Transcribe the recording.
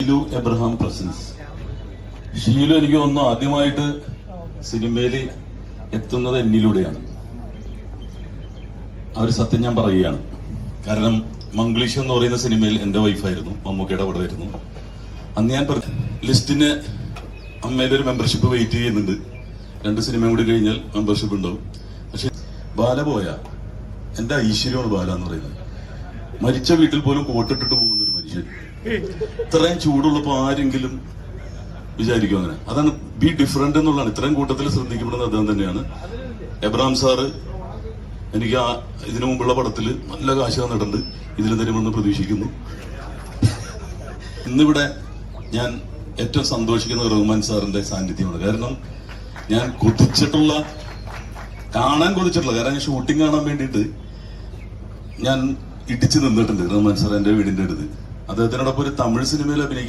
Sheelu Abraham presence. Sheelu എനിക്ക് തോന്നുന്നു ആദ്യമായിട്ട് സിനിമയിൽ എത്തുന്നത് എന്നിലൂടെയാണ്. ആ ഒരു സത്യം ഞാൻ പറയുകയാണ്. കാരണം മംഗ്ലീഷ് എന്ന് പറയുന്ന സിനിമയിൽ എന്റെ വൈഫായിരുന്നു, മമ്മൂക്കയുടെ കൂടെ ആയിരുന്നു. അന്ന് ഞാൻ ലിസ്റ്റിന് അമ്മയുടെ ഒരു മെമ്പർഷിപ്പ് വെയിറ്റ് ചെയ്യുന്നുണ്ട്. 2 സിനിമയും കൂടി കഴിഞ്ഞാൽ മെമ്പർഷിപ്പ് ഉണ്ടാവും. പക്ഷെ ബാല പോയ എന്റെ ഐശ്വര്യമാണ് ബാല എന്ന് പറയുന്നത്. മരിച്ച വീട്ടിൽ പോലും കോട്ടിട്ടിട്ട് പോകുന്ന ഒരു മനുഷ്യൻ. ഇത്രയും ചൂടുള്ളപ്പോ ആരെങ്കിലും വിചാരിക്കും അങ്ങനെ? അതാണ് ബി ഡിഫറെന്റ് എന്നുള്ളതാണ്. ഇത്രയും കൂട്ടത്തിൽ ശ്രദ്ധിക്കപ്പെടുന്നത് അദ്ദേഹം തന്നെയാണ്. എബ്രഹാം സാറ് എനിക്ക് ഇതിനു മുമ്പുള്ള പടത്തിൽ നല്ല കാശ് തന്നിട്ടുണ്ട്. ഇതിൽ തരുമെന്ന് പ്രതീക്ഷിക്കുന്നു. ഇന്നിവിടെ ഞാൻ ഏറ്റവും സന്തോഷിക്കുന്ന റഹ്മാൻ സാറിന്റെ സാന്നിധ്യമാണ്. കാരണം ഞാൻ കാണാൻ കൊതിച്ചിട്ടുള്ള, കാരണം ഞാൻ ഷൂട്ടിംഗ് കാണാൻ വേണ്ടിയിട്ട് ഞാൻ ഇടിച്ചു നിന്നിട്ടുണ്ട് റഹ്മാൻ സാർ എന്റെ വീടിന്റെ അടുത്ത്. അദ്ദേഹത്തിനോടൊപ്പം ഒരു തമിഴ് സിനിമയിൽ അഭിനയിക്കും.